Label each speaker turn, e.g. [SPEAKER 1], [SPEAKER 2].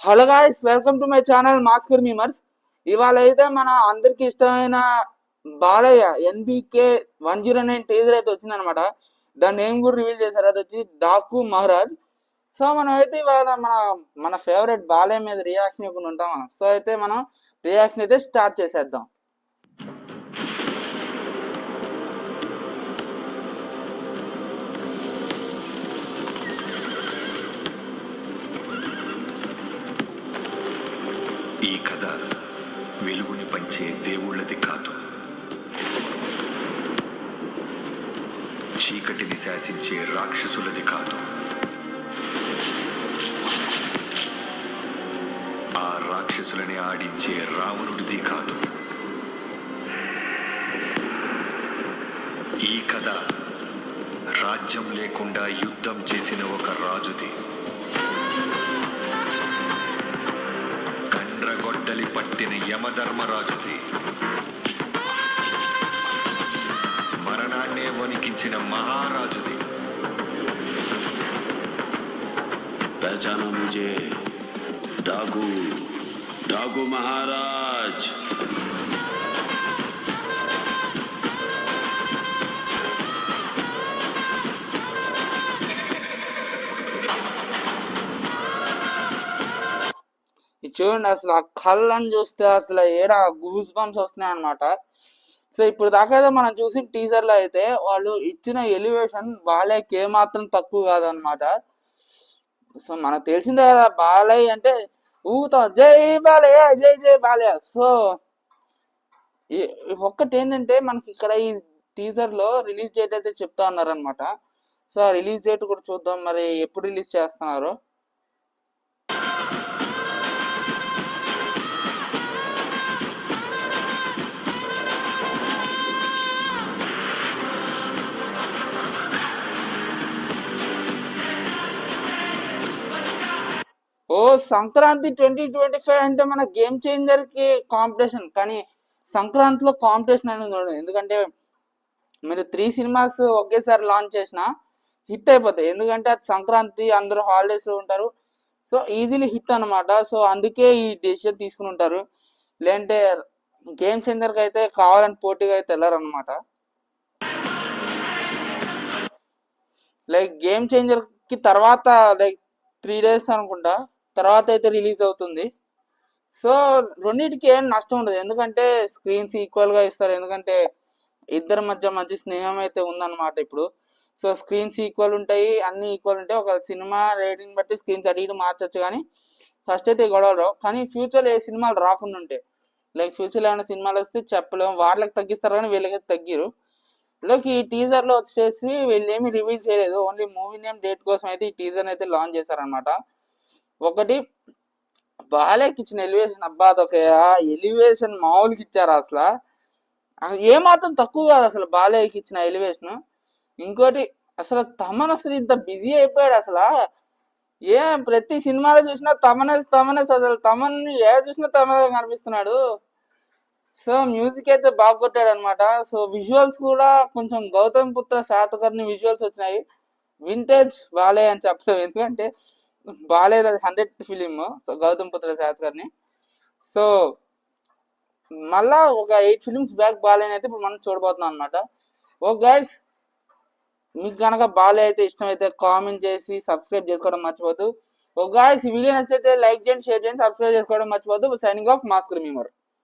[SPEAKER 1] Hello guys, welcome to my channel Masker Memers. ఇవాళ అయితే మన అందరికి ఇష్టమైన బాలయ్య NBK 109 టీజర్ అయితే వచ్చిందనమాట. దాని నేమ్ కూడా రివీల్ చేశారు, అది వచ్చి డాకు మహారాజ్. సో మనం అయితే ఇవాళ మన మన ఫేవరెట్ బాలయ్య మీద రియాక్షన్ ఇవ్వకుండా ఉంటామా? సో అయితే మనం రియాక్షన్ అయితే స్టార్ట్ చేసేద్దాం.
[SPEAKER 2] ఈ కథ వెలుగుని పంచే దేవుళ్ళది కాదు, చీకటిని శాసించే రాక్షసులది కాదు, ఆ రాక్షసులని ఆడించే రావణుడిది కాదు. ఈ కథ రాజ్యం లేకుండా యుద్ధం చేసిన ఒక రాజుది, గొడ్డలి పట్టిన యమధర్మరాజుది, మరణాన్నే వణికించిన మహారాజుది.
[SPEAKER 3] पहचाना मुझे, डाकू डाकू महाराज.
[SPEAKER 1] చూడండి, అసలు ఆ కళ్ళని చూస్తే అసలు ఏడా గూస్ బంప్స్ వస్తున్నాయి అనమాట. సో ఇప్పుడు దాకా అయితే మనం చూసిన టీజర్ లో అయితే వాళ్ళు ఇచ్చిన ఎలివేషన్ బాలయ్యకి ఏమాత్రం తక్కువ కాదనమాట. సో మనకు తెలిసిందే కదా, బాలయ్య అంటే ఊగుతాం జై బాలయ్య, జై జై బాలయ్య. సో ఒక్కటి ఏంటంటే మనకి ఇక్కడ ఈ టీజర్ లో రిలీజ్ డేట్ అయితే చెప్తా ఉన్నారనమాట. సో ఆ రిలీజ్ డేట్ కూడా చూద్దాం, మరి ఎప్పుడు రిలీజ్ చేస్తున్నారు. ఓ సంక్రాంతి 2025 అంటే మన గేమ్ చేంజర్ కి కాంపిటీషన్. కానీ సంక్రాంతిలో కాంపిటీషన్ అనేది ఉండదు, ఎందుకంటే మీరు 3 సినిమాస్ ఒకేసారి లాంచ్ చేసినా హిట్ అయిపోతాయి. ఎందుకంటే అది సంక్రాంతి, అందరూ హాలిడేస్ లో ఉంటారు. సో ఈజీలీ హిట్ అనమాట. సో అందుకే ఈ డెసిషన్ తీసుకుని ఉంటారు. లేదంటే గేమ్ చేంజర్ కి అయితే కావాలని పోటీగా అయితే వెళ్ళారనమాట. లైక్ గేమ్ చేంజర్ కి తర్వాత లైక్ 3 days అనుకుంటా తర్వాత అయితే రిలీజ్ అవుతుంది. సో రెండింటికి ఏం నష్టం ఉండదు, ఎందుకంటే స్క్రీన్స్ ఈక్వల్ గా ఇస్తారు. ఎందుకంటే ఇద్దరి మధ్య మంచి స్నేహం అయితే ఉందన్నమాట ఇప్పుడు. సో స్క్రీన్స్ ఈక్వల్ ఉంటాయి, అన్ని ఈక్వల్ ఉంటాయి. ఒక సినిమా రేటింగ్ బట్టి స్క్రీన్స్ అటు ఇటు మార్చచ్చు, కానీ ఫస్ట్ అయితే గొడవలు. కానీ ఫ్యూచర్ ఏ సినిమాలు రాకుండా ఉంటాయి. లైక్ ఫ్యూచర్లో ఏమైనా సినిమాలు వస్తే చెప్పలేము, వాళ్ళకి తగ్గిస్తారు కానీ వీళ్ళకైతే తగ్గిరు. లైక్ ఈ టీజర్ లో వచ్చేసి వీళ్ళు ఏమి రివీల్ చేయలేదు, ఓన్లీ మూవీ నేమ్ డేట్ కోసం అయితే ఈ టీజర్ అయితే లాంచ్ చేశారనమాట. ఒకటి బాలయ్యకి ఇచ్చిన ఎలివేషన్, అబ్బా అదొక ఎలివేషన్ మామూలుగా ఇచ్చారు అసలు. ఏమాత్రం తక్కువ కాదు అసలు బాలయ్యకి ఇచ్చిన ఎలివేషన్. ఇంకోటి అసలు తమన్ అసలు ఇంత బిజీ అయిపోయాడు అసలు. ప్రతి సినిమాలో చూసినా తమనే అసలు తమన్ చూసినా తమనే కనిపిస్తున్నాడు. సో మ్యూజిక్ అయితే బాగా కొట్టాడు అనమాట. సో విజువల్స్ కూడా కొంచెం గౌతమ్ పుత్ర శాతకర్ణి విజువల్స్ వచ్చినాయి. వింటేజ్ బాలయ్య అని చెప్పలేము, ఎందుకంటే Balayya 100th film. So Gautam పుత్ర శాతకర్ణి. సో మళ్ళా ఒక 8 ఫిలిమ్స్ బ్యాక్ బాలయ్య అయితే ఇప్పుడు మనం చూడబోతున్నాం అనమాట. ఓ గైస్, మీకు కనుక బాలయ్య అయితే ఇష్టమైతే కామెంట్ చేసి సబ్స్క్రైబ్ చేసుకోవడం మర్చిపోద్దు. ఓ గైస్, ఈ వీడియో నచ్చితే లైక్ చేయండి, షేర్ చేయండి, సబ్స్క్రైబ్ చేసుకోవడం మర్చిపోద్దు. Signing off Masker memer.